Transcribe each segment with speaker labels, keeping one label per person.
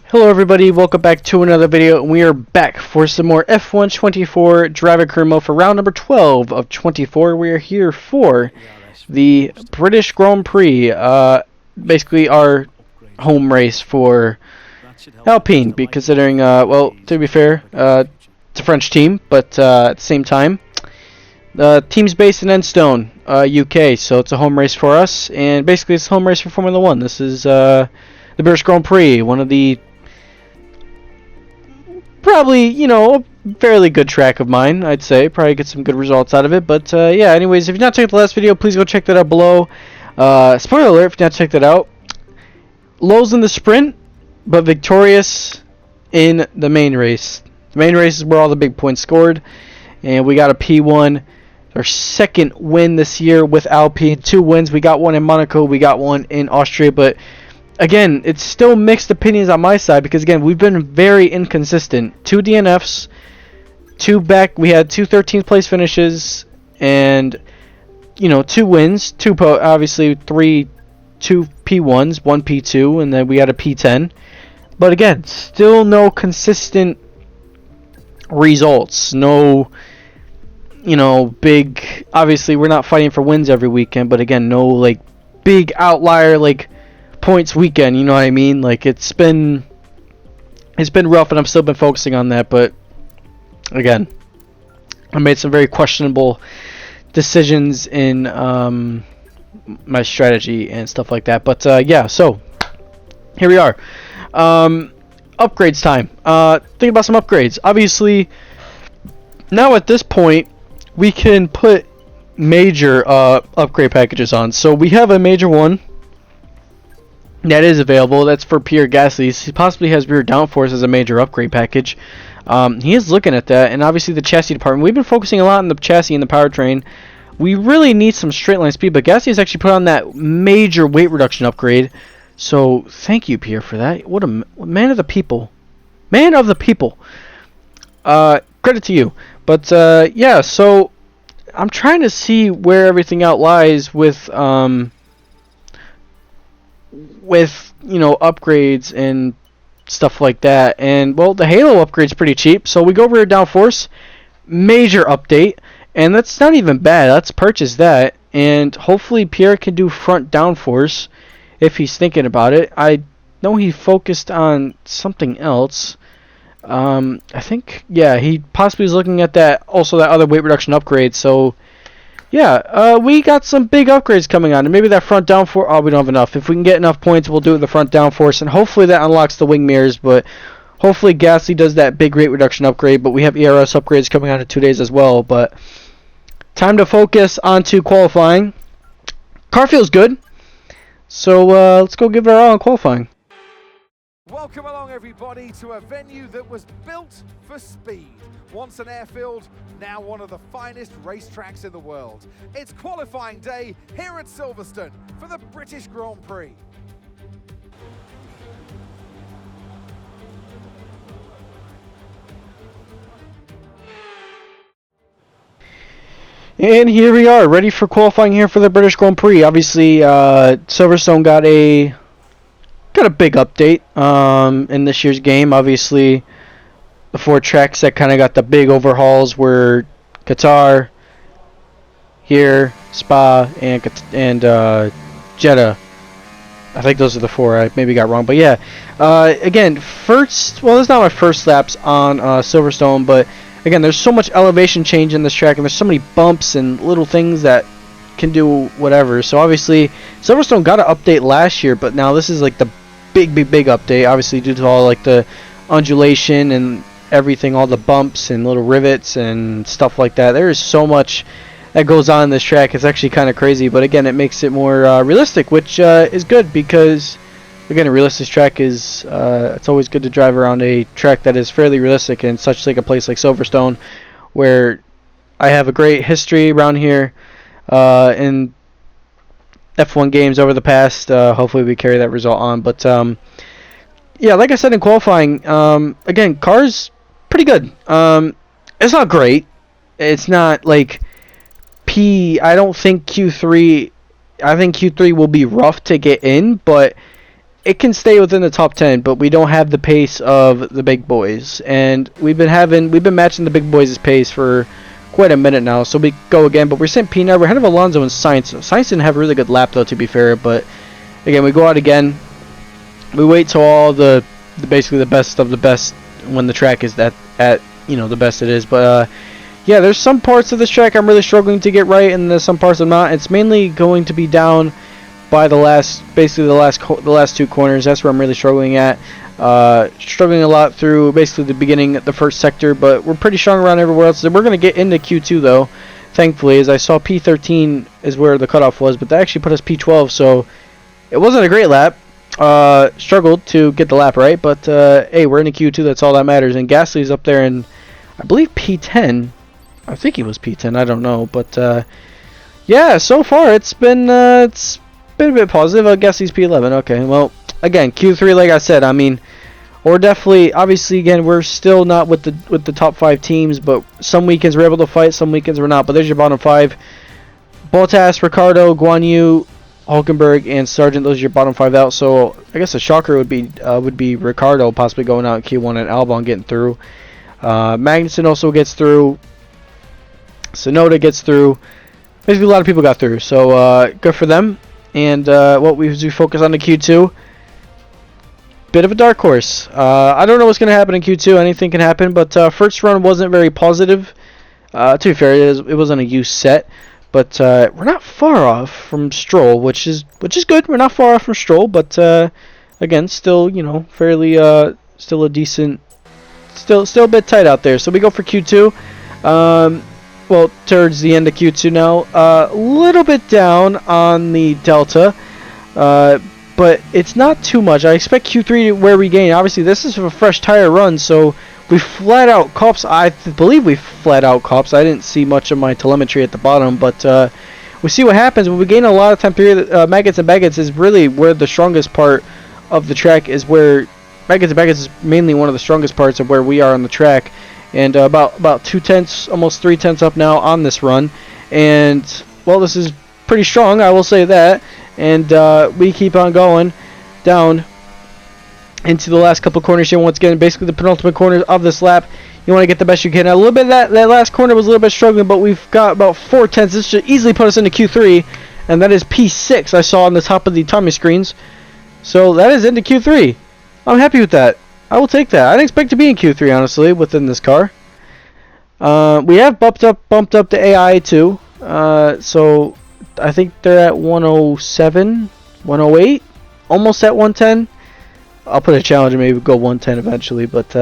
Speaker 1: Hello everybody, welcome back to another video. We are back for some more F1 24 driver career mode for round number 12 of 24. We are here for the British Grand Prix, basically our home race for Alpine, considering, well, to be fair, it's a French team, but at the same time, the team's based in Enstone, UK, so it's a home race for us, and basically it's a home race for Formula 1. This is the British Grand Prix, one of the probably, you know, a fairly good track of mine, I'd say. Probably get some good results out of it. But, yeah, anyways, if you've not checked the last video, please go check that out below. Spoiler alert, if you've not checked that out. Lows in the sprint, but victorious in the main race. The main race is where all the big points scored. And we got a P1, our second win this year with Alpine. 2 wins. We got one in Monaco. We got one in Austria. But again, it's still mixed opinions on my side because, again, we've been very inconsistent. 2 DNFs, we had 2 13th place finishes, and, you know, 2 wins, obviously 2 P1s, 1 P2, and then we had a P10. But again, still no consistent results. No, you know, big, obviously we're not fighting for wins every weekend, but again, no, like, big outlier, like, points weekend, you know what I mean? Like, it's been rough, and I've still been focusing on that, but again, I made some very questionable decisions in my strategy and stuff like that. But yeah, so here we are. Upgrades time. Think about some upgrades. Obviously, now at this point, we can put major upgrade packages on. So we have a major one that is available. That's for Pierre Gasly. He possibly has rear downforce as a major upgrade package. He is looking at that, and obviously the chassis department. We've been focusing a lot on the chassis and the powertrain. We really need some straight line speed, but Gasly has actually put on that major weight reduction upgrade. So thank you, Pierre, for that. What a man of the people. Man of the people. Credit to you. But yeah, so I'm trying to see where everything out lies with you know, upgrades and stuff like that. And, well, the Halo upgrade's pretty cheap, so we go rear downforce, major update, and that's not even bad. Let's purchase that, and hopefully Pierre can do front downforce if he's thinking about it. I know he focused on something else. I think, yeah, he possibly is looking at that, also that other weight reduction upgrade. So yeah, we got some big upgrades coming on, and maybe that front downforce. Oh, we don't have enough. If we can get enough points, we'll do it with the front downforce, and hopefully that unlocks the wing mirrors. But hopefully Gasly does that big weight reduction upgrade. But we have ERS upgrades coming on in 2 days as well. But time to focus onto qualifying. Car feels good, so let's go give it our all in qualifying.
Speaker 2: Welcome along, everybody, to a venue that was built for speed. Once an airfield, now one of the finest racetracks in the world. It's qualifying day here at Silverstone for the British Grand Prix.
Speaker 1: And here we are, ready for qualifying here for the British Grand Prix. Obviously, Silverstone got a big update in this year's game. Obviously, the 4 tracks that kind of got the big overhauls were Qatar, here, Spa, and Jeddah. I think those are the 4. I maybe got wrong, but yeah. Again, there's not my first laps on Silverstone, but again, there's so much elevation change in this track, and there's so many bumps and little things that can do whatever. So obviously, Silverstone got an update last year, but now this is like the big update, obviously due to all like the undulation and everything, all the bumps and little rivets and stuff like that. There is so much that goes on in this track. It's actually kind of crazy, but again, it makes it more realistic, which is good because, again, a realistic track is it's always good to drive around a track that is fairly realistic, in such like a place like Silverstone, where I have a great history around here in F1 games over the past. Hopefully we carry that result on. But yeah, like I said in qualifying, again, car's pretty good. It's not great. It's not like I don't think Q3. I think Q3 will be rough to get in, but it can stay within the top 10, but we don't have the pace of the big boys. And we've been matching the big boys' pace for quite a minute now. So we go again, but we're sent P9. We're ahead of Alonso and Sainz. Sainz didn't have a really good lap though, to be fair. But again, we go out again. We wait till all the basically the best of the best when the track is at the best it is. But yeah, there's some parts of this track I'm really struggling to get right, and there's some parts I'm not. It's mainly going to be down by the last two corners. That's where I'm really struggling at. Struggling a lot through basically the beginning, the first sector, but we're pretty strong around everywhere else. So we're going to get into Q2 though, thankfully, as I saw P13 is where the cutoff was, but that actually put us P12, so it wasn't a great lap. Struggled to get the lap right, but hey, we're in the Q2, that's all that matters. And Gasly's up there in, I believe, P10. I think he was P10, I don't know, but yeah, so far it's been a bit positive. I guess he's P11. Okay, well, again, Q3, like I said, I mean, we're definitely, obviously, again, we're still not with the top 5 teams, but some weekends we're able to fight, some weekends we're not. But there's your bottom 5: Bottas, Ricardo, Guan Yu, Hulkenberg, and Sargent. Those are your bottom 5 out. So I guess a shocker would be Ricardo possibly going out in Q1 and Albon getting through. Magnussen also gets through. Sonoda gets through. Basically, a lot of people got through, so good for them. And what we focus on the Q2, bit of a dark horse. I don't know what's going to happen in Q2. Anything can happen, but first run wasn't very positive. To be fair, it wasn't a use set, but we're not far off from Stroll, which is good. We're not far off from Stroll, but again, still fairly still a decent, still a bit tight out there. So we go for Q2. Well, towards the end of Q2 now, a little bit down on the Delta, but it's not too much. I expect Q3 where we gain. Obviously, this is a fresh tire run, so we flat out cops. I believe we flat out cops. I didn't see much of my telemetry at the bottom, but we see what happens when we gain a lot of time period. Maggots and Baggets is really where the strongest part of the track is. Where Maggots and Baggets is mainly one of the strongest parts of where we are on the track. And about 2/10, almost 3/10 up now on this run. And, well, this is pretty strong, I will say that. And we keep on going down into the last couple corners here. Once again, basically the penultimate corners of this lap. You want to get the best you can. Now, a little bit of that last corner was a little bit struggling, but we've got about 4/10. This should easily put us into Q3. And that is P6 I saw on the top of the timing screens. So that is into Q3. I'm happy with that. I will take that. I didn't expect to be in Q3, honestly, within this car. We have bumped up the AI too. So I think they're at 107, 108, almost at 110. I'll put a challenge and maybe go 110 eventually. But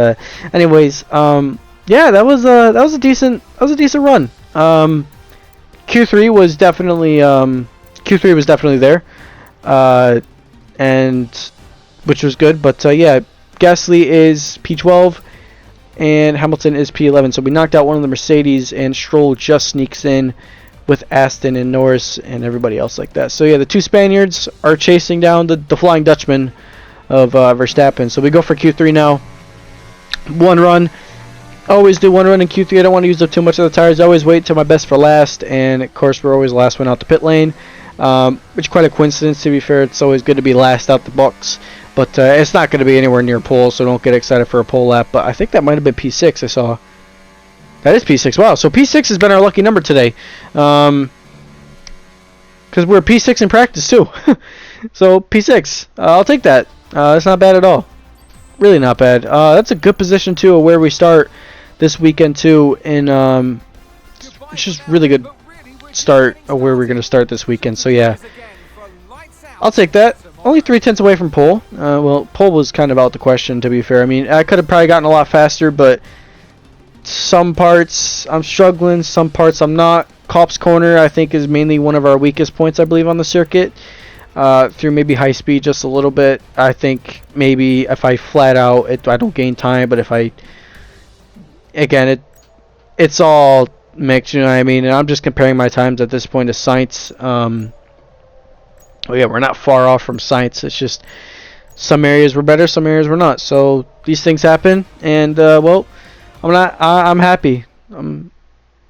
Speaker 1: anyways, yeah, that was a decent run. Q3 was definitely there, and which was good. But yeah. Gasly is P12 and Hamilton is P11, so we knocked out one of the Mercedes, and Stroll just sneaks in with Aston and Norris and everybody else like that. So yeah, the two Spaniards are chasing down the Flying Dutchman of Verstappen. So we go for Q3 now. One run. Always do one run in Q3. I don't want to use up too much of the tires. I always wait till my best for last, and of course we're always the last one out the pit lane, which is quite a coincidence, to be fair. It's always good to be last out the box. But it's not going to be anywhere near pole, so don't get excited for a pole lap. But I think that might have been P6 I saw. That is P6. Wow, so P6 has been our lucky number today. Because we're P6 in practice, too. So P6. I'll take that. That's not bad at all. Really not bad. That's a good position, too, of where we start this weekend, too. And it's just really good start of where we're going to start this weekend. So, yeah. I'll take that. Only 3/10 away from pole. Well, pole was kind of out the question, to be fair. I mean, I could have probably gotten a lot faster, but some parts I'm struggling, some parts I'm not. Copse Corner, I think, is mainly one of our weakest points, I believe, on the circuit. Through maybe high speed just a little bit. I think maybe if I flat out, I don't gain time, but if I... Again, it's all mixed, you know what I mean? And I'm just comparing my times at this point to Sainz. Oh yeah, we're not far off from Sainz. It's just some areas were better, some areas were not. So these things happen, and well, I'm happy. I'm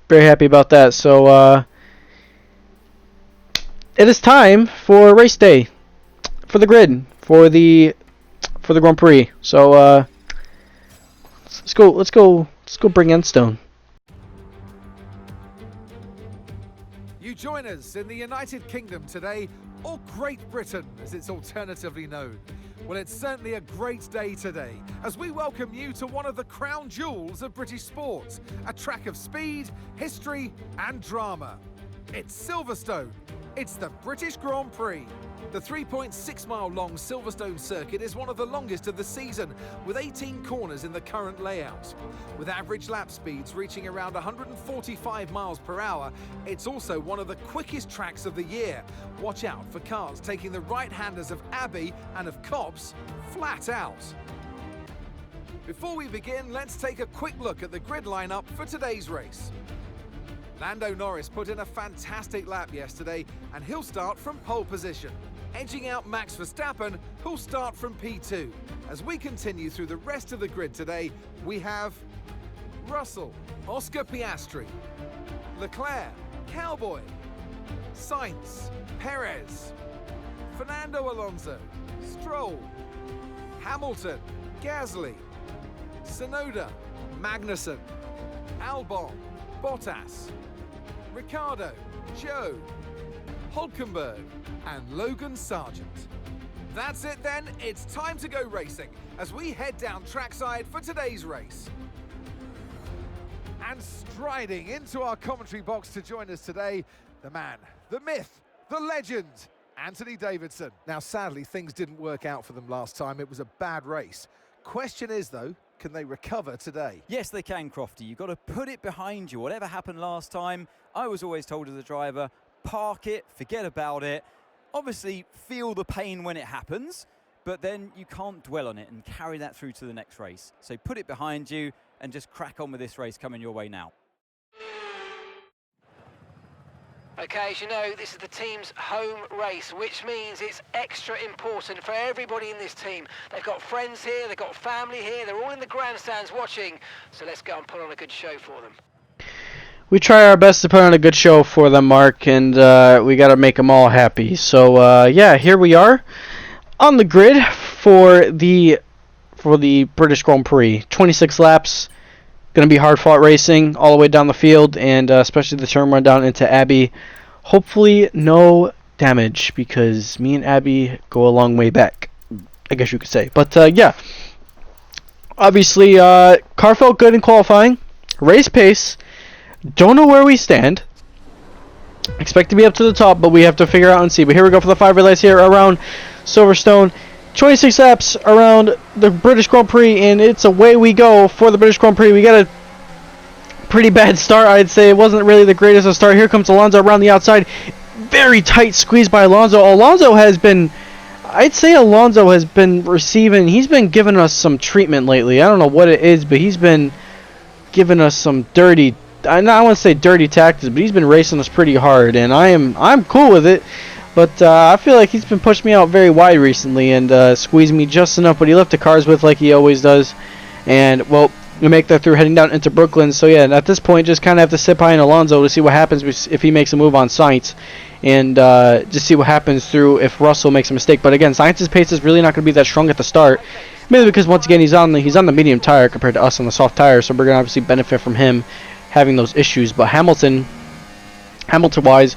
Speaker 1: very happy about that. So it is time for race day, for the grid, for the Grand Prix. So let's go bring in Stone.
Speaker 2: You join us in the United Kingdom today, or Great Britain as it's alternatively known. Well, it's certainly a great day today as we welcome you to one of the crown jewels of British sport, a track of speed, history and drama. It's Silverstone. It's the British Grand Prix. The 3.6-mile long Silverstone circuit is one of the longest of the season, with 18 corners in the current layout. With average lap speeds reaching around 145 miles per hour, it's also one of the quickest tracks of the year. Watch out for cars taking the right-handers of Abbey and of Copse flat out. Before we begin, let's take a quick look at the grid lineup for today's race. Lando Norris put in a fantastic lap yesterday, and he'll start from pole position, edging out Max Verstappen, who'll start from P2. As we continue through the rest of the grid today, we have Russell, Oscar Piastri, Leclerc, Cowboy, Sainz, Perez, Fernando Alonso, Stroll, Hamilton, Gasly, Tsunoda, Magnussen, Albon, Bottas, Ricciardo, Joe, Hulkenberg and Logan Sargent. That's it then, it's time to go racing as we head down trackside for today's race. And striding into our commentary box to join us today, the man, the myth, the legend, Anthony Davidson. Now sadly things didn't work out for them last time, it was a bad race. Question is though, can they recover today?
Speaker 3: Yes, they can, Crofty. You've got to put it behind you. Whatever happened last time, I was always told as a driver, park it, forget about it. Obviously, feel the pain when it happens, but then you can't dwell on it and carry that through to the next race. So put it behind you and just crack on with this race coming your way now.
Speaker 4: Okay, as you know, this is the team's home race, which means it's extra important for everybody in this team. They've got friends here, they've got family here, they're all in the grandstands watching, so let's go and put on a good show for them.
Speaker 1: We try our best to put on a good show for them, Mark, and we got to make them all happy. So, yeah, here we are on the grid for the British Grand Prix. 26 laps. Going to be hard-fought racing all the way down the field, and especially the turn run down into Abbey. Hopefully no damage, because me and Abbey go a long way back, I guess you could say. But, yeah, obviously, car felt good in qualifying. Race pace. Don't know where we stand. Expect to be up to the top, but we have to figure out and see. But here we go for the 5 relays here around Silverstone. 26 laps around the British Grand Prix, and it's away we go for the British Grand Prix. We got a pretty bad start, I'd say. It wasn't really the greatest of start. Here comes Alonso around the outside. Very tight squeeze by Alonso. I'd say Alonso has been receiving, he's been giving us some treatment lately. I don't know what it is, but he's been giving us some dirty, I don't want to say dirty tactics, but he's been racing us pretty hard, and I'm cool with it. But I feel like he's been pushing me out very wide recently and squeezing me just enough, but he left the cars with like he always does. And, well, we make that through heading down into Brooklyn. So, yeah, at this point, just kind of have to sit behind Alonso to see what happens if he makes a move on Sainz. And just see what happens through if Russell makes a mistake. But, again, Sainz's pace is really not going to be that strong at the start. Mainly because, once again, he's on the medium tire compared to us on the soft tire. So we're going to obviously benefit from him having those issues. But Hamilton-wise,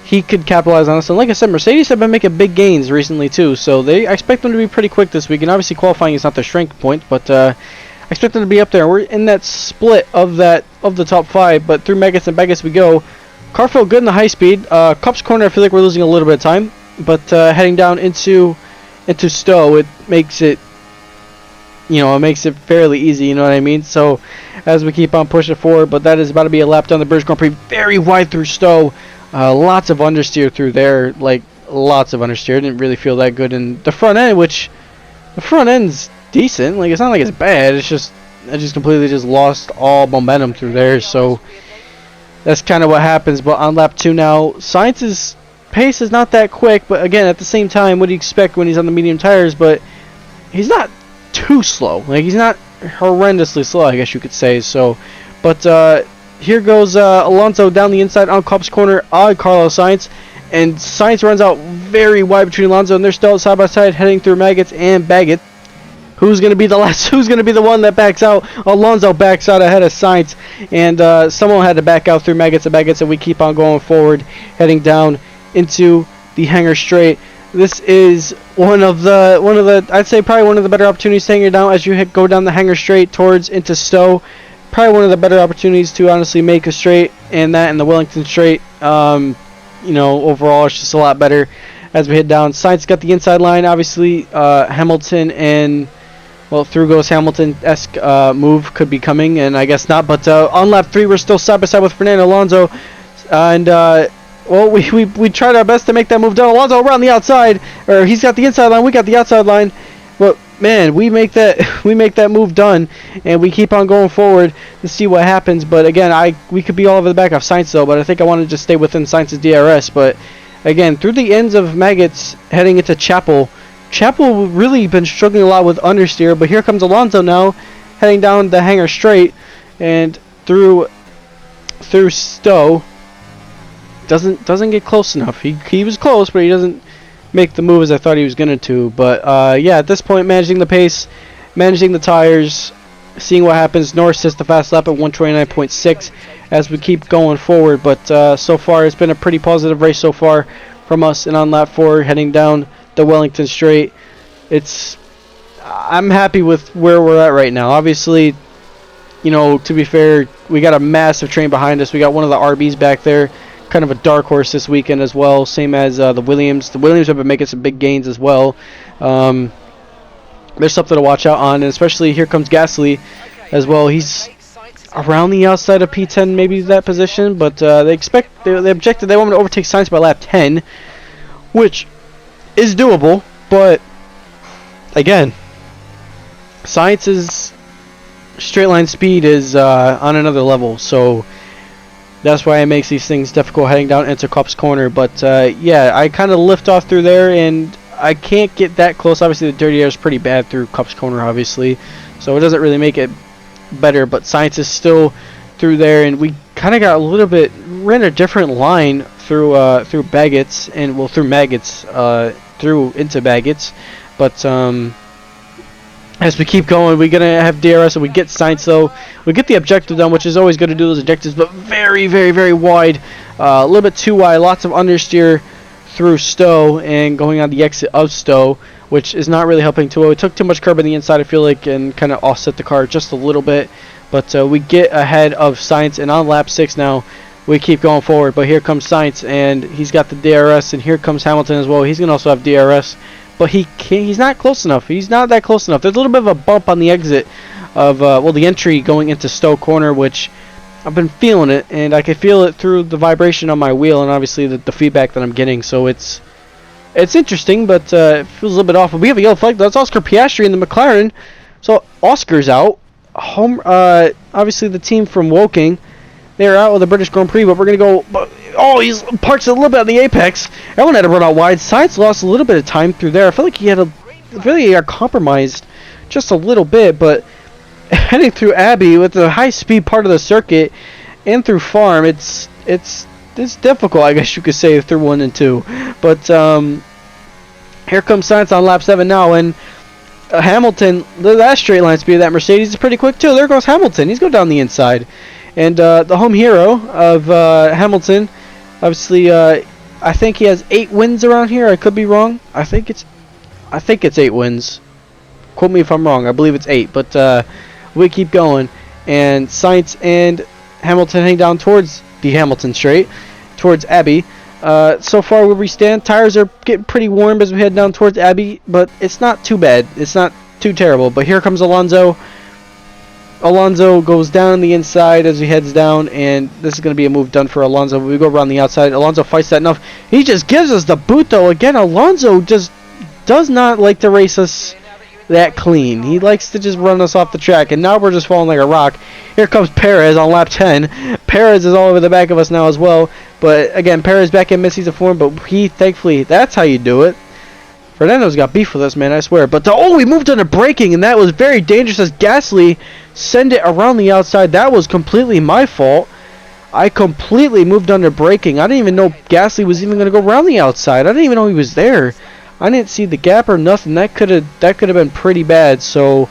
Speaker 1: he could capitalize on us. And like I said, Mercedes have been making big gains recently too, so I expect them to be pretty quick this week. And obviously qualifying is not their strength point, but I expect them to be up there. We're in that split of the top 5, but through Megas and Begas we go. Car felt good in the high speed. Copse corner, I feel like we're losing a little bit of time, but heading down into Stowe, it makes it fairly easy, you know what I mean? So as we keep on pushing forward, but that is about to be a lap down the British Grand Prix, very wide through Stowe. Lots of understeer through there, lots of understeer. Didn't really feel that good in the front end, which the front end's decent. It's not like it's bad. It's just I just completely lost all momentum through there. So that's kind of what happens. But on lap 2 now, Sainz's pace is not that quick. But again, at the same time, what do you expect when he's on the medium tires? But he's not too slow. He's not horrendously slow, I guess you could say. So, but here goes Alonso down the inside on Copse corner on Carlos Sainz, and Sainz runs out very wide between Alonso, and they're still side by side heading through Maggots and Baggett. Who's going to be the last? Who's going to be the one that backs out? Alonso backs out ahead of Sainz, and someone had to back out through Maggots and Baggett, and we keep on going forward, heading down into the Hangar Straight. This is one of the I'd say probably one of the better opportunities to hang down as you go down the Hangar Straight towards into Stowe. Probably one of the better opportunities to honestly make a straight, and that and the Wellington Straight. You know, overall it's just a lot better as we head down. Sainz got the inside line, obviously. Hamilton and through goes Hamilton-esque move could be coming, and I guess not. But on lap 3, we're still side by side with Fernando Alonso, and well, we tried our best to make that move down. Alonso around the outside, or he's got the inside line, we got the outside line. But man, we make that move done, and we keep on going forward to see what happens. But again, we could be all over the back of Sainz though, but I think I want to just stay within Sainz's DRS. But again, through the ends of Maggots heading into Chapel really been struggling a lot with understeer, but here comes Alonso now heading down the Hangar Straight and through Stowe. Doesn't get close enough. He was close, but he doesn't make the move as I thought he was going to. But yeah, at this point, managing the pace, managing the tires, seeing what happens. Norris sits the fast lap at 129.6 as we keep going forward. But so far, it's been a pretty positive race so far from us. And on lap 4, heading down the Wellington Straight, I'm happy with where we're at right now. Obviously, you know, to be fair, we got a massive train behind us. We got one of the RBs back there, kind of a dark horse this weekend as well, same as the Williams. The Williams have been making some big gains as well. There's something to watch out on, and especially here comes Gasly as well. He's around the outside of P10, maybe that position, but they objected. They want him to overtake Sainz by lap 10, which is doable, but again, Sainz's straight line speed is on another level, so that's why it makes these things difficult heading down into Kopp's corner. But yeah, I kind of lift off through there, and I can't get that close. Obviously, the dirty air is pretty bad through Kopp's corner, obviously, so it doesn't really make it better. But Sainz is still through there, and we kind of got a little bit, ran a different line through Baggots, and through Maggots, through into Baggots. But as we keep going, we're gonna have DRS, and we get Sainz though. We get the objective done, which is always good to do those objectives, but very, very, very wide, a little bit too wide. Lots of understeer through Stowe and going on the exit of Stowe, which is not really helping too well. We took too much curb on the inside, I feel like, and kind of offset the car just a little bit. But we get ahead of Sainz, and on lap 6 now, we keep going forward. But here comes Sainz, and he's got the DRS, and here comes Hamilton as well. He's gonna also have DRS. But he's not close enough. He's not that close enough. There's a little bit of a bump on the exit of, the entry going into Stowe Corner, which I've been feeling it, and I can feel it through the vibration on my wheel and obviously the feedback that I'm getting. So it's interesting, but it feels a little bit off. We have a yellow flag. That's Oscar Piastri in the McLaren. So Oscar's out. Obviously the team from Woking, they're out with the British Grand Prix, but we're going to go... Oh, he's parked a little bit on the apex. Everyone had to run out wide. Sainz lost a little bit of time through there. I feel like he had really compromised just a little bit, but heading through Abbey with the high-speed part of the circuit and through Farm, it's difficult, I guess you could say, through 1 and 2. But here comes Sainz on lap 7 now, and Hamilton, that straight line speed of that Mercedes is pretty quick too. There goes Hamilton. He's going down the inside. And the home hero of Hamilton, obviously, I think he has 8 wins around here. I could be wrong. I think it's 8 wins. Quote me if I'm wrong. I believe it's 8. But we keep going, and Sainz and Hamilton heading down towards the Hamilton Straight, towards Abbey. So far where we stand, tires are getting pretty warm as we head down towards Abbey, but it's not too bad. It's not too terrible. But here comes Alonso. Alonso goes down the inside as he heads down, and this is going to be a move done for Alonso. We go around the outside. Alonso fights that enough. He just gives us the boot, though. Again, Alonso just does not like to race us that clean. He likes to just run us off the track, and now we're just falling like a rock. Here comes Perez on lap 10. Perez is all over the back of us now as well. But again, Perez back in mid-season form, but he, thankfully, that's how you do it. Fernando's got beef with us, man, I swear. But we moved under braking, and that was very dangerous as Gasly send it around the outside. That was completely my fault. I completely moved under braking. I didn't even know Gasly was even going to go around the outside. I didn't even know he was there. I didn't see the gap or nothing. That could have been pretty bad. So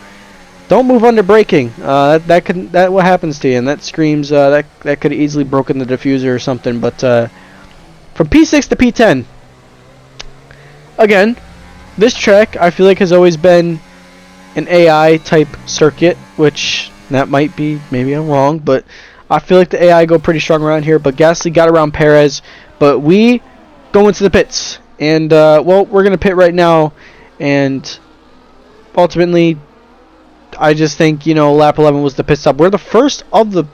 Speaker 1: don't move under braking. That what happens to you, and that screams that could have easily broken the diffuser or something. But from P6 to P10, again, this track I feel like has always been an AI type circuit, which that might be, maybe I'm wrong, but I feel like the AI go pretty strong around here. But Gasly got around Perez, but we go into the pits, and well, we're gonna pit right now, and ultimately, I just think, you know, lap 11 was the pit stop. We're the first of the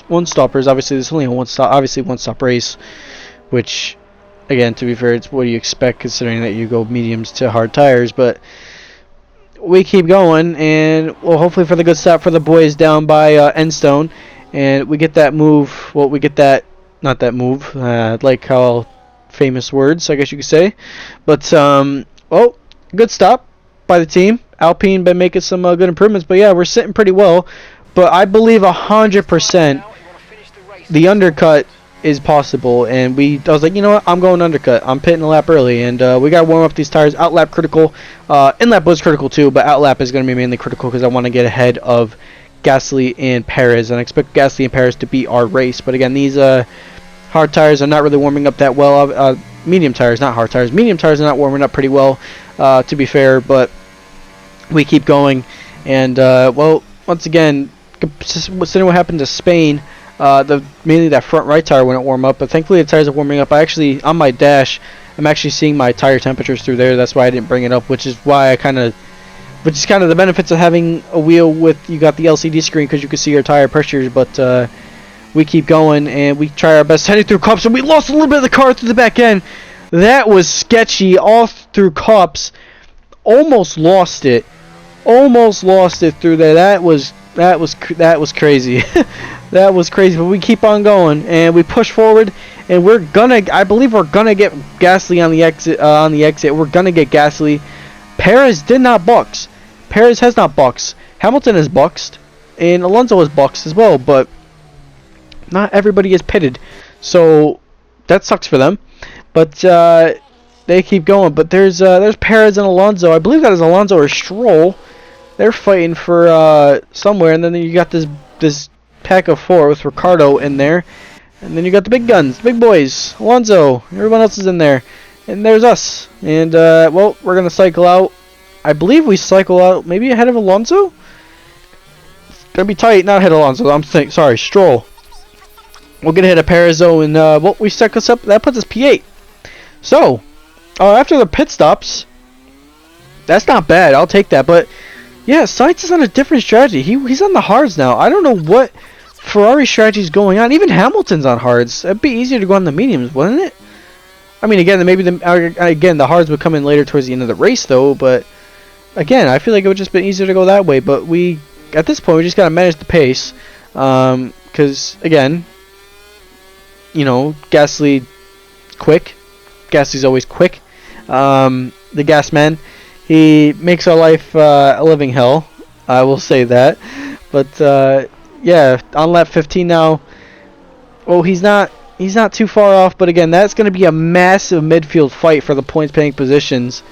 Speaker 1: one stoppers. Obviously, there's only a one stop race, which, again, to be fair, it's what do you expect considering that you go mediums to hard tires, but we keep going, and well, hopefully for the good stop for the boys down by Endstone, and we get that move. Well, we get that, not that move. Like how famous words, I guess you could say. But well, good stop by the team. Alpine been making some good improvements, but yeah, we're sitting pretty well. But I believe 100% the undercut is possible, and I was like, you know what, I'm going undercut. I'm pitting a lap early, and we got to warm up these tires. Outlap critical. Inlap was critical too, but outlap is going to be mainly critical because I want to get ahead of Gasly and Perez, and I expect Gasly and Perez to beat our race. But again, these hard tires are not really warming up that well. Medium tires, not hard tires. Medium tires are not warming up pretty well, to be fair, but we keep going. And, well, once again, considering what happened to Spain, mainly that front right tire wouldn't warm up, but thankfully the tires are warming up. I actually, on my dash, I'm actually seeing my tire temperatures through there. That's why I didn't bring it up, which is kind of the benefits of having a wheel with, you got the LCD screen because you can see your tire pressures. But we keep going, and we try our best heading through cups, and we lost a little bit of the car through the back end. That was sketchy, all through cups. Almost lost it through there. That was crazy. That was crazy, but we keep on going, and we push forward, and I believe we're gonna get Gasly on the exit. We're gonna get Gasly. Perez did not box. Perez has not boxed. Hamilton has boxed, and Alonso has boxed as well, but not everybody is pitted, so that sucks for them. But they keep going. But there's Perez and Alonso. I believe that is Alonso or Stroll. They're fighting for somewhere, and then you got this pack of four with Ricardo in there, and then you got the big guns, big boys, Alonso. Everyone else is in there, and there's us. And well, we're gonna cycle out. I believe we cycle out maybe ahead of Alonso. It's gonna be tight, not ahead of Alonso. Sorry, Stroll. We'll get ahead of Perez, and well, we set us up. That puts us P8. So after the pit stops, that's not bad. I'll take that. But yeah, Sainz is on a different strategy. He's on the hards now. I don't know what Ferrari strategy is going on. Even Hamilton's on hards. It'd be easier to go on the mediums, wouldn't it? I mean, again, maybe the hards would come in later towards the end of the race, though. But again, I feel like it would just been easier to go that way. But at this point, we just gotta manage the pace, because again, you know, Gasly quick. Gasly's always quick. The gas man. He makes our life a living hell. I will say that. But yeah, on lap 15 now. Oh, he's not too far off. But again, that's going to be a massive midfield fight for the points paying positions.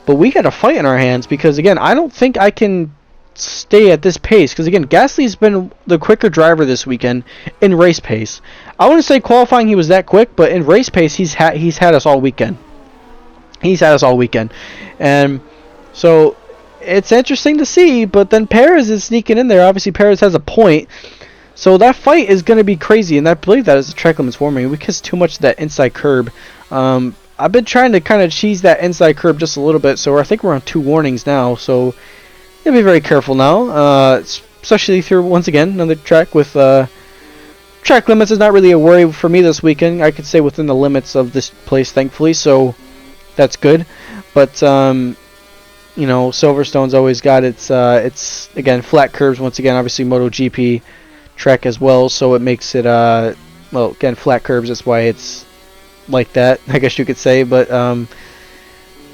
Speaker 1: But we got a fight in our hands because again, I don't think I can stay at this pace because again, Gasly's been the quicker driver this weekend in race pace. I wouldn't say qualifying he was that quick, but in race pace he's had us all weekend. He's had us all weekend. And so it's interesting to see, but then Perez is sneaking in there. Obviously Perez has a point. So that fight is going to be crazy, and I believe that is the track limits for me. We kissed too much of that inside curb. I've been trying to kind of cheese that inside curb just a little bit, so I think we're on 2 warnings now. So yeah, be very careful now, especially through, once again, another track with track limits is not really a worry for me this weekend. I could stay within the limits of this place, thankfully, so that's good. But you know, Silverstone's always got its again flat curves. Once again, obviously MotoGP track as well, so it makes it well, again, flat curves. That's why it's like that, I guess you could say. But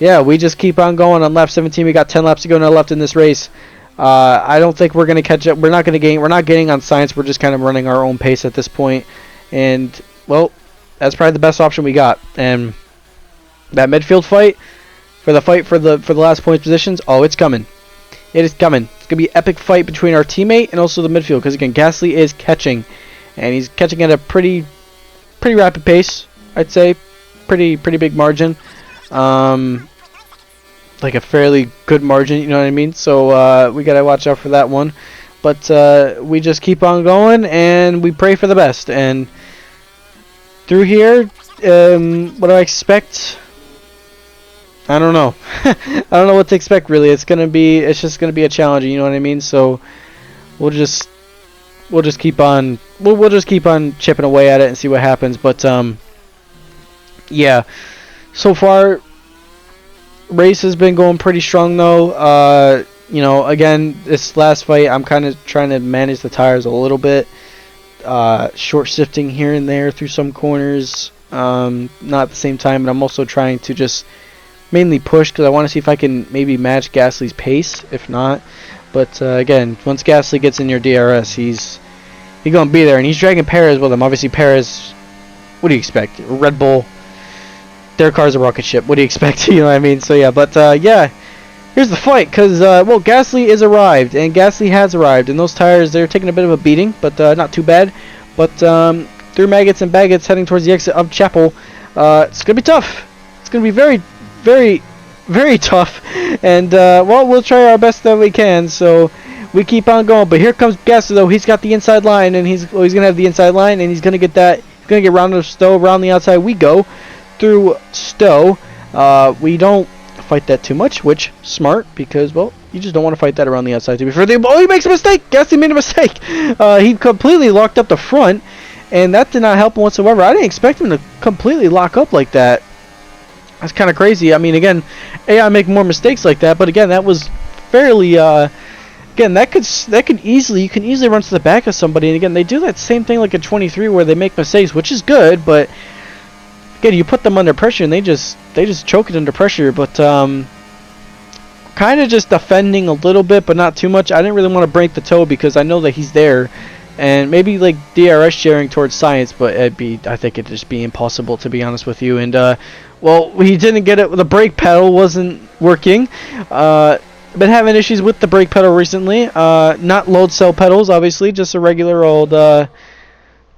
Speaker 1: yeah, we just keep on going on lap 17. We got 10 laps to go now left in this race. I don't think we're going to catch up. We're not getting on science. We're just kind of running our own pace at this point. And, well, that's probably the best option we got. And that midfield fight for the last point positions, oh, it's coming. It is coming. It's going to be an epic fight between our teammate and also the midfield. Because, again, Gasly is catching. And he's catching at a pretty rapid pace, I'd say. Pretty big margin. Like a fairly good margin, you know what I mean? So we gotta watch out for that one. But we just keep on going and we pray for the best. And through here, what do I expect? I don't know. I don't know what to expect really. It's just gonna be a challenge, you know what I mean? So we'll just keep on chipping away at it and see what happens. But yeah, so far race has been going pretty strong though. You know, again, this last fight I'm kind of trying to manage the tires a little bit, short shifting here and there through some corners, not at the same time, and I'm also trying to just mainly push because I want to see if I can maybe match Gasly's pace, if not. But again, once Gasly gets in your DRS, he's gonna be there, and he's dragging Perez with him. Obviously Perez, what do you expect? Red Bull, their car's a rocket ship. What do you expect? You know what I mean? So yeah, but yeah, here's the fight, because well, Gasly is arrived, and Gasly has arrived, and those tires, they're taking a bit of a beating, but not too bad. But through maggots and baggets, heading towards the exit of Chapel, it's gonna be tough. It's gonna be very tough, and well, we'll try our best that we can. So we keep on going. But here comes Gasly though. He's got the inside line, and he's gonna have the inside line, and he's gonna get that. He's gonna get round the Stowe, around the outside we go. Through Stowe, we don't fight that too much, which smart, because well, you just don't want to fight that around the outside to be fair. Oh, he makes a mistake. Gasly made a mistake. He completely locked up the front, and that did not help him whatsoever. I didn't expect him to completely lock up like that. That's kind of crazy. I mean, again, AI make more mistakes like that, but again, that was fairly again, that could easily, you can easily run to the back of somebody, and again, they do that same thing like in 23 where they make mistakes, which is good, but again, you put them under pressure and they just choke it under pressure. But kind of just defending a little bit, but not too much. I didn't really want to break the toe because I know that he's there, and maybe like DRS sharing towards science, but I think it'd just be impossible, to be honest with you. And well, he didn't get it. The brake pedal wasn't working. Been having issues with the brake pedal recently. Not load cell pedals, obviously, just a regular old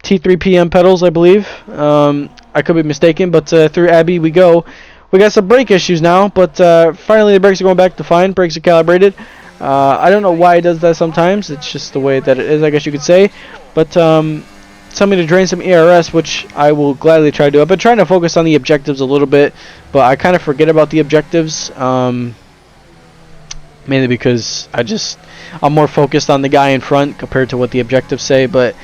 Speaker 1: T3PM pedals, I believe. I could be mistaken, but through Abbey we go. We got some brake issues now, but finally the brakes are going back to fine. Brakes are calibrated. I don't know why it does that sometimes. It's just the way that it is, I guess you could say. But tell me to drain some ERS, which I will gladly try to do. I've been trying to focus on the objectives a little bit, but I kind of forget about the objectives. Mainly because I'm more focused on the guy in front compared to what the objectives say. But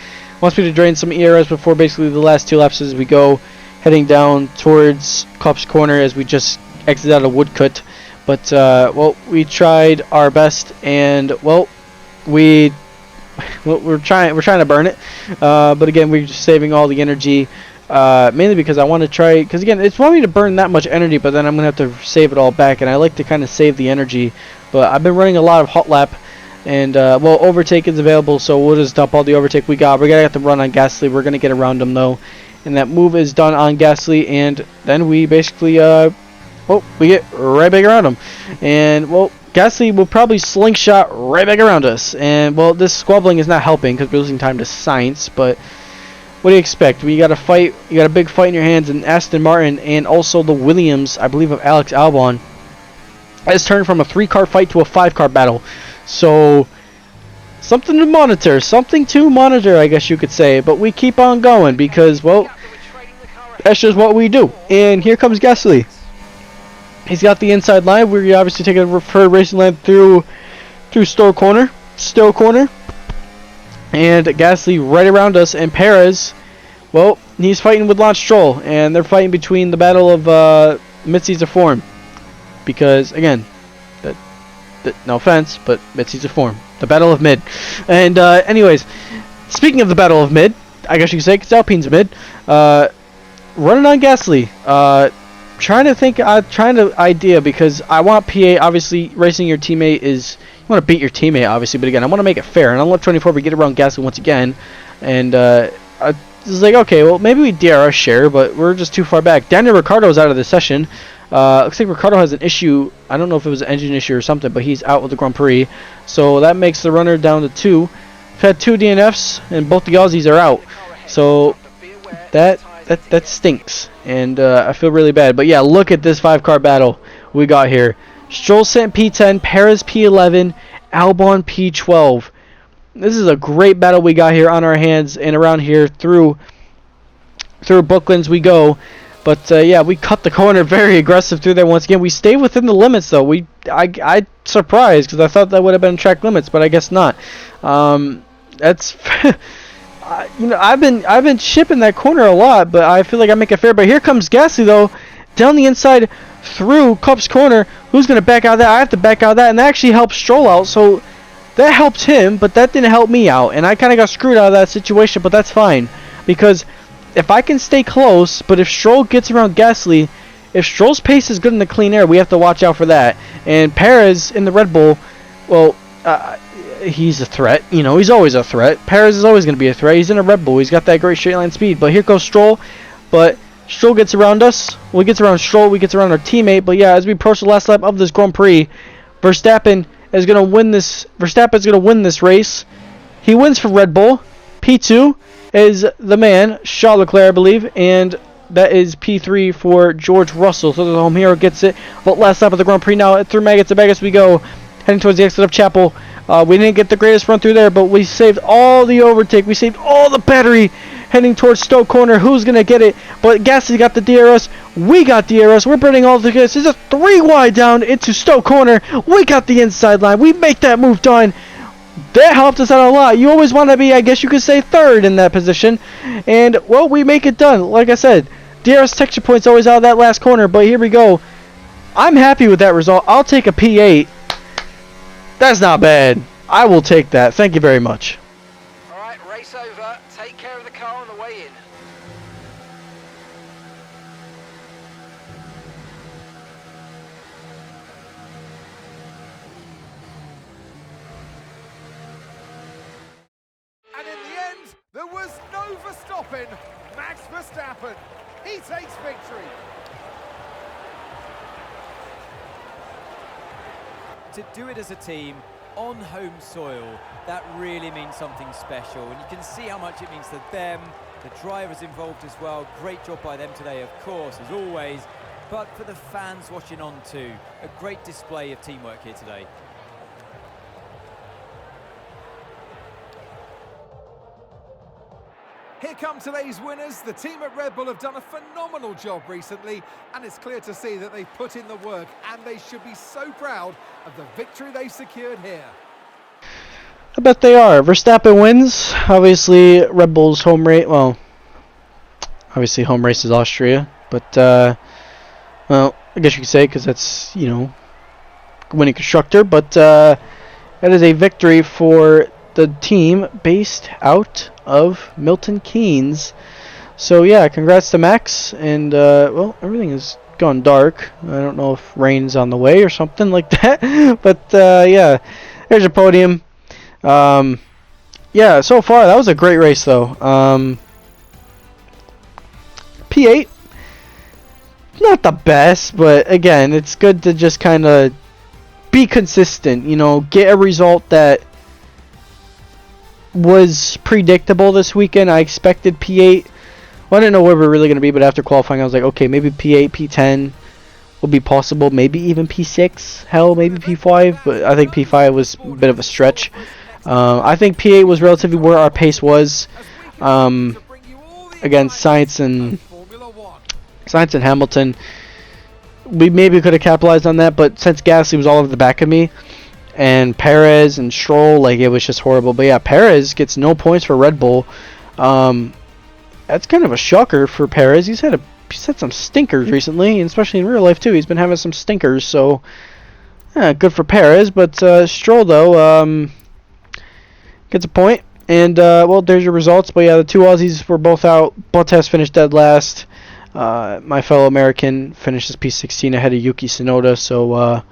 Speaker 1: wants me to drain some ERS before basically the last two laps as we go, heading down towards Kopp's Corner as we just exit out of Woodcut. But well, we tried our best, and well, we're trying to burn it. But again, we're just saving all the energy, mainly because I want to try. Because again, it's wanting me to burn that much energy, but then I'm gonna have to save it all back, and I like to kind of save the energy. But I've been running a lot of hot lap. And, well, overtake is available, so we'll just dump all the overtake we got. We're going to have to run on Gasly. We're going to get around him, though. And that move is done on Gasly, and then we basically, well, we get right back around him. And, well, Gasly will probably slingshot right back around us. And, well, this squabbling is not helping because we're losing time to science, but what do you expect? You got a fight, you got a big fight in your hands, and Aston Martin and also the Williams, I believe, of Alex Albon has turned from a 3-car fight to a 5-car battle. So, something to monitor, I guess you could say. But we keep on going because, well, that's just what we do. And here comes Gasly. He's got the inside line. We're obviously taking a preferred racing line through Stowe Corner. And Gasly right around us. And Perez, well, he's fighting with Lance Stroll. And they're fighting between the battle of mid-season form. Because, again, no offense, but mid-season form. The Battle of Mid. And, anyways, speaking of the Battle of Mid, I guess you could say, because Alpine's mid, running on Gasly. Trying to idea, because I want PA, obviously, racing your teammate is, want to beat your teammate, obviously, but again, I want to make it fair. And on lap 24, we get around Gasly once again, and I was like, okay, well, maybe we DRS share, but we're just too far back. Daniel Ricciardo's out of the session. Looks like Ricciardo has an issue. I don't know if it was an engine issue or something, but he's out with the Grand Prix. So that makes the runner down to 2. We've had 2 DNFs, and both the Aussies are out. So that stinks, and I feel really bad. But yeah, look at this 5-car battle we got here. Stroll sent P10, Perez P11, Albon P12. This is a great battle we got here on our hands, and around here through Brooklands we go. But yeah, we cut the corner very aggressive through there once again. We stayed within the limits though. I surprised because I thought that would have been track limits, but I guess not. That's you know, I've been shipping that corner a lot, but I feel like I make it fair. But here comes Gasly though, down the inside through Cup's corner. Who's gonna back out of that? I have to back out of that, and that actually helped Stroll out. So that helped him, but that didn't help me out, and I kind of got screwed out of that situation. But that's fine, because if I can stay close, but if Stroll gets around Gasly, if Stroll's pace is good in the clean air, we have to watch out for that. And Perez in the Red Bull, well, he's a threat. You know, he's always a threat. Perez is always going to be a threat. He's in a Red Bull. He's got that great straight line speed. But here goes Stroll. But Stroll gets around us. Well, he gets around Stroll. We gets around our teammate. But yeah, as we approach the last lap of this Grand Prix, Verstappen is going to win this. Verstappen's going to win this race. He wins for Red Bull. P2 is the man, Charles Leclerc, I believe, and that is P3 for George Russell. So the home hero gets it. But last lap of the Grand Prix now, through Maggots and Vegas we go, heading towards the exit of Chapel. We didn't get the greatest run through there, but we saved all the overtake. We saved all the battery heading towards Stoke Corner. Who's going to get it? But Gasly got the DRS. We got DRS. We're burning all the goods. There's a 3 wide down into Stoke Corner. We got the inside line. We make that move done. That helped us out a lot. You always want to be, I guess you could say, third in that position. And, well, we make it done. Like I said, DRS texture points always out of that last corner. But here we go. I'm happy with that result. I'll take a P8. That's not bad. I will take that. Thank you very much.
Speaker 4: All right, race over. Take care of the car on the way in.
Speaker 2: And in the end, there was no Verstappen. Max Verstappen, he takes victory.
Speaker 3: To do it as a team on home soil, that really means something special, and you can see how much it means to them, the drivers involved as well. Great job by them today, of course, as always, but for the fans watching on too, a great display of teamwork here today.
Speaker 2: Here come today's winners. The team at Red Bull have done a phenomenal job recently, and it's clear to see that they've put in the work, and they should be so proud of the victory they've secured here.
Speaker 1: I bet they are. Verstappen wins. Obviously, Red Bull's home race. Well, obviously, home race is Austria, but well, I guess you could say because that's, you know, winning constructor. But that is a victory for the team based out of Milton Keynes. So yeah, congrats to Max, and well, everything has gone dark. I don't know if rain's on the way or something like that, but yeah, there's your podium. Yeah, so far that was a great race though. P8, not the best, but again, it's good to just kind of be consistent, you know, get a result that was predictable this weekend. I expected P8. Well, I didn't know where we were really going to be, but after qualifying I was like, okay, maybe P8, P10 will be possible, maybe even P6, hell, maybe P5, but I think P5 was a bit of a stretch. I think P8 was relatively where our pace was. Again, Sainz and Hamilton, we maybe could have capitalized on that, but since Gasly was all over the back of me, and Perez and Stroll, like, it was just horrible. But yeah, Perez gets no points for Red Bull. That's kind of a shocker for Perez. He's had some stinkers recently, and especially in real life too. He's been having some stinkers, so yeah, good for Perez. But Stroll though gets a point, and well, there's your results. But yeah, the two Aussies were both out. Bottas finished dead last. My fellow American finishes P16 ahead of Yuki Tsunoda. So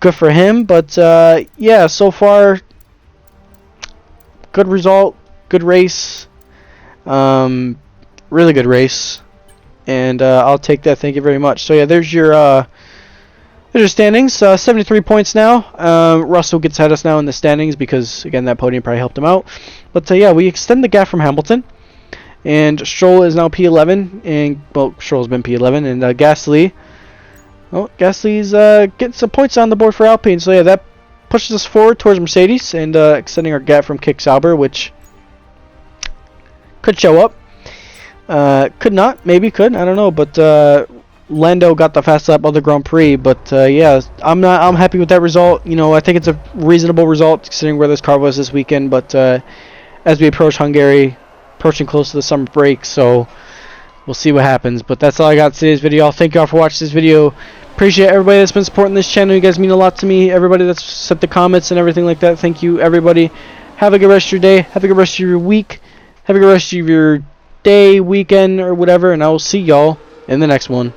Speaker 1: good for him. But yeah, so far, good result, good race, really good race, and I'll take that. Thank you very much. So yeah, there's your standings. 73 points now. Russell gets ahead of us now in the standings because again that podium probably helped him out. But yeah, we extend the gap from Hamilton. And Stroll is now P11, and well, Stroll's been P11, and Gasly. Well, Gasly's getting some points on the board for Alpine, so yeah, that pushes us forward towards Mercedes and extending our gap from Kick Sauber, which could show up, could not, maybe could, I don't know, but Lando got the fast lap of the Grand Prix, but yeah, I'm happy with that result. You know, I think it's a reasonable result considering where this car was this weekend, but as we approach Hungary, approaching close to the summer break, so we'll see what happens. But that's all I got in today's video. Thank you all for watching this video. Appreciate everybody that's been supporting this channel. You guys mean a lot to me. Everybody that's sent the comments and everything like that, thank you everybody. Have a good rest of your day, have a good rest of your week, have a good rest of your day, weekend, or whatever, and I will see y'all in the next one.